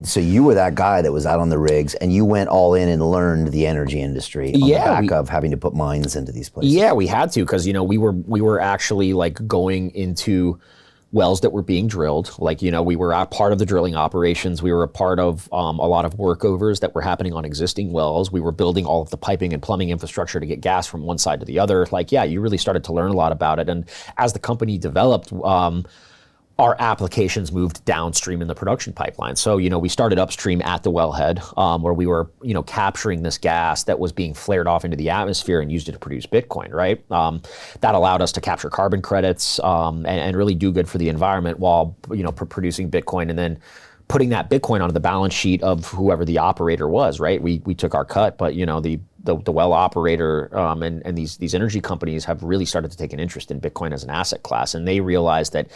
So you were that guy that was out on the rigs, and you went all in and learned the energy industry on the back of having to put mines into these places. Yeah, we had to, because we were actually like going into wells that were being drilled. Like, we were a part of the drilling operations. We were a part of a lot of workovers that were happening on existing wells. We were building all of the piping and plumbing infrastructure to get gas from one side to the other. Like, yeah, you really started to learn a lot about it. And as the company developed, our applications moved downstream in the production pipeline. So, we started upstream at the wellhead, where we were, capturing this gas that was being flared off into the atmosphere and used it to produce Bitcoin, right? That allowed us to capture carbon credits and really do good for the environment while, producing Bitcoin, and then putting that Bitcoin onto the balance sheet of whoever the operator was, right? We took our cut, but, the well operator and these energy companies have really started to take an interest in Bitcoin as an asset class, and they realize that,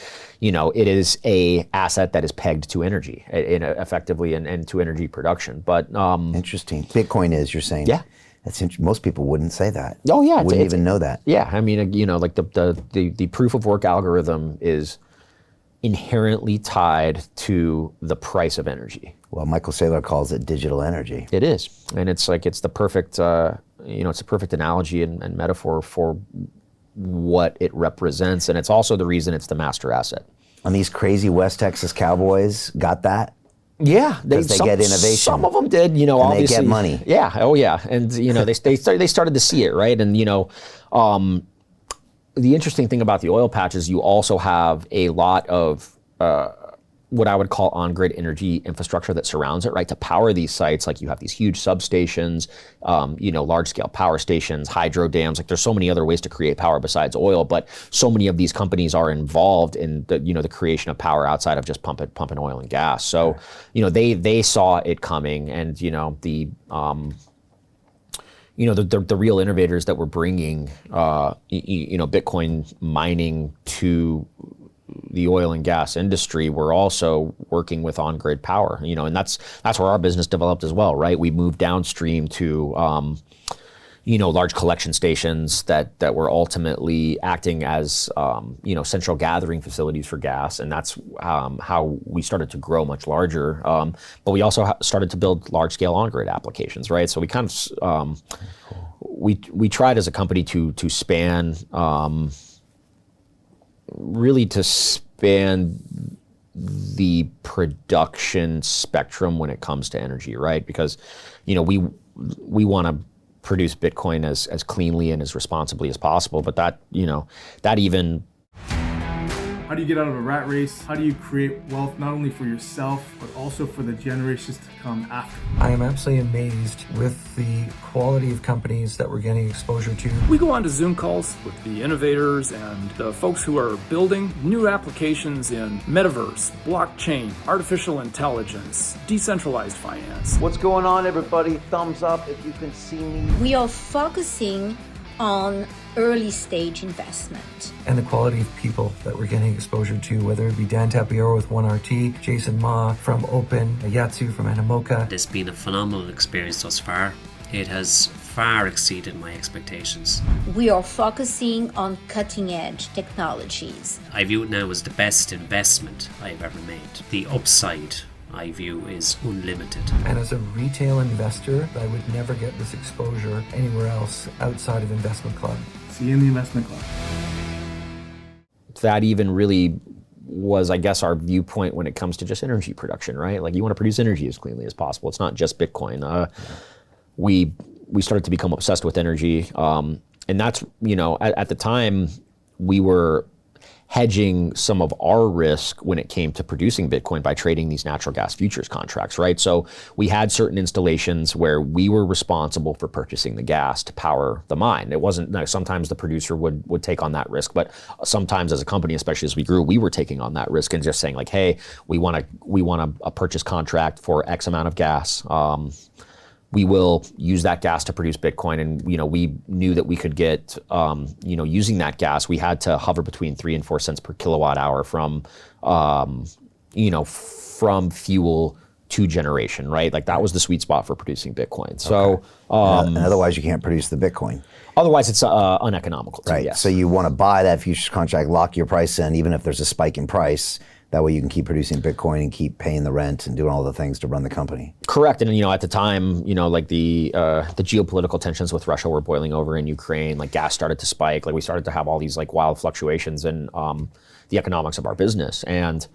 it is a asset that is pegged to energy, effectively, and to energy production. But interesting. Bitcoin is, you're saying? Yeah. That's most people wouldn't say that. Oh yeah, wouldn't even know that. Yeah, I mean, like the proof of work algorithm is inherently tied to the price of energy. Well, Michael Saylor calls it digital energy. It is, and it's the perfect, it's a perfect analogy and metaphor for what it represents, and it's also the reason it's the master asset. And these crazy West Texas cowboys got that? Yeah, they get innovation. Some of them did, and obviously. They get money. Yeah, oh yeah, and they started to see it, right? And the interesting thing about the oil patch is you also have a lot of what I would call on-grid energy infrastructure that surrounds it, right? To power these sites, like you have these huge substations, large-scale power stations, hydro dams. Like there's so many other ways to create power besides oil, but so many of these companies are involved in the creation of power outside of just pumping oil and gas. So, they saw it coming, and the real innovators that were bringing Bitcoin mining to the oil and gas industry were also working with on-grid power, and that's where our business developed as well, right? We moved downstream to large collection stations that were ultimately acting as central gathering facilities for gas, and that's how we started to grow much larger. But we also started to build large-scale on-grid applications, right? So we kind of we tried as a company to span the production spectrum when it comes to energy, right? Because we want to produce Bitcoin as cleanly and as responsibly as possible, but that even. How do you get out of a rat race? How do you create wealth not only for yourself, but also for the generations to come after? I am absolutely amazed with the quality of companies that we're getting exposure to. We go on to Zoom calls with the innovators and the folks who are building new applications in metaverse, blockchain, artificial intelligence, decentralized finance. What's going on, everybody? Thumbs up if you can see me. We are focusing on early stage investment. And the quality of people that we're getting exposure to, whether it be Dan Tapiero with 1RT, Jason Ma from Open, Yatsu from Animoca. It's been a phenomenal experience thus far. It has far exceeded my expectations. We are focusing on cutting edge technologies. I view it now as the best investment I've ever made. The upside I view is unlimited. And as a retail investor, I would never get this exposure anywhere else outside of Investment Club. See you in the Investment Club. That even really was, I guess, our viewpoint when it comes to just energy production, right? Like, you want to produce energy as cleanly as possible. It's not just Bitcoin. We started to become obsessed with energy, and that's, at the time, we were hedging some of our risk when it came to producing Bitcoin by trading these natural gas futures contracts, right? So we had certain installations where we were responsible for purchasing the gas to power the mine. It wasn't, sometimes the producer would take on that risk, but sometimes as a company, especially as we grew, we were taking on that risk and just saying like, hey, we want a purchase contract for X amount of gas. We will use that gas to produce Bitcoin, and we knew that we could get, using that gas, we had to hover between 3 and 4 cents per kilowatt hour from fuel to generation, right? Like that was the sweet spot for producing Bitcoin. So, and otherwise you can't produce the Bitcoin. Otherwise, it's uneconomical. Right. Yes. So you want to buy that futures contract, lock your price in, even if there's a spike in price. That way you can keep producing Bitcoin and keep paying the rent and doing all the things to run the company. Correct. And, at the time, like the geopolitical tensions with Russia were boiling over in Ukraine, like gas started to spike, like we started to have all these like wild fluctuations in the economics of our business. And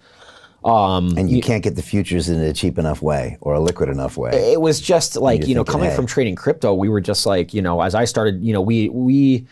you can't get the futures in a cheap enough way or a liquid enough way. It was just like, coming from trading crypto, we were just like, as I started, we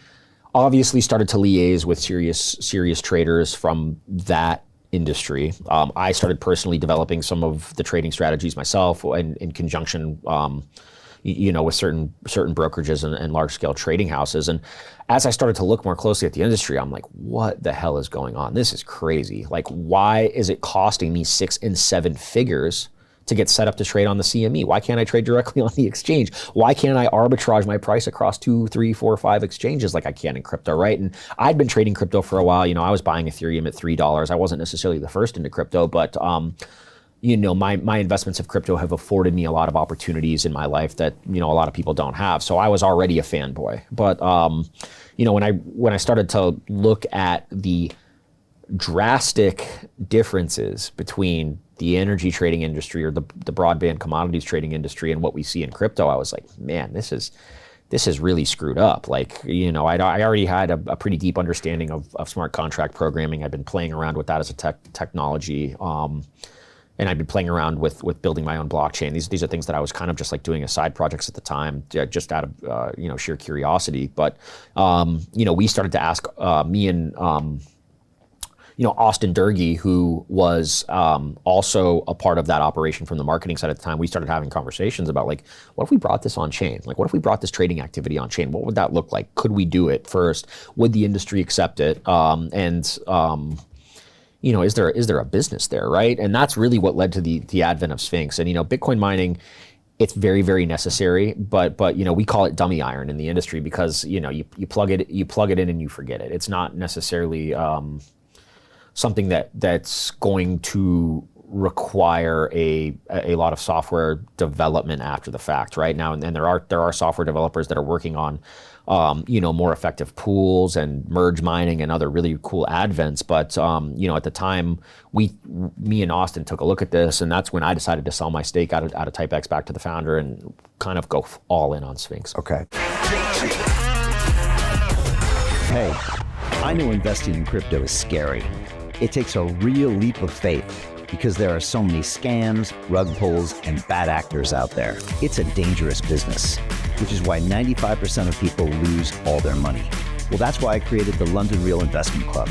obviously started to liaise with serious traders from that industry. I started personally developing some of the trading strategies myself in conjunction, with certain brokerages and large scale trading houses. And as I started to look more closely at the industry, I'm like, what the hell is going on? This is crazy. Like, why is it costing me 6 and 7 figures to get set up to trade on the CME? Why can't I trade directly on the exchange? Why can't I arbitrage my price across 2, 3, 4, 5 exchanges like I can in crypto, right? And I'd been trading crypto for a while. I was buying Ethereum at $3. I wasn't necessarily the first into crypto, but my investments of crypto have afforded me a lot of opportunities in my life that, a lot of people don't have. So I was already a fanboy. But, when I started to look at the drastic differences between the energy trading industry or the broadband commodities trading industry and what we see in crypto, I was like, man, this is really screwed up. Like, I already had a pretty deep understanding of smart contract programming. I've been playing around with that as a technology. And I've been playing around with building my own blockchain. These are things that I was kind of just like doing as side projects at the time, just out of sheer curiosity. But we started to ask me and Austin Durkee, who was also a part of that operation from the marketing side at the time. We started having conversations about like, what if we brought this on chain? Like, what if we brought this trading activity on chain? What would that look like? Could we do it first? Would the industry accept it? Is there a business there, right? And that's really what led to the advent of Sphinx. And Bitcoin mining, it's very, very necessary, but we call it dummy iron in the industry because you plug it in and you forget it. It's not necessarily something that's going to require a lot of software development after the fact, right? Now, and there are software developers that are working on more effective pools and merge mining and other really cool advents. But at the time, me and Austin took a look at this, and that's when I decided to sell my stake out of TypeX back to the founder and kind of go all in on Sphinx. Okay. Hey, I know investing in crypto is scary. It takes a real leap of faith because there are so many scams, rug pulls, and bad actors out there. It's a dangerous business, which is why 95% of people lose all their money. Well, that's why I created the London Real Investment Club,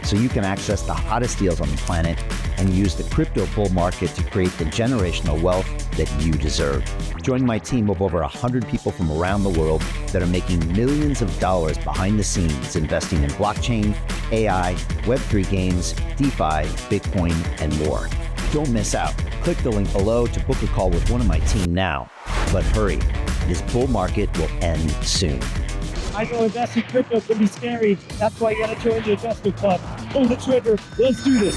so you can access the hottest deals on the planet and use the crypto bull market to create the generational wealth that you deserve. Join my team of over 100 people from around the world that are making millions of dollars behind the scenes investing in blockchain, AI, Web3 games, DeFi, Bitcoin, and more. Don't miss out. Click the link below to book a call with one of my team now. But hurry, this bull market will end soon. I know investing in crypto can be scary. That's why you gotta join the investment club. Pull the trigger. Let's do this.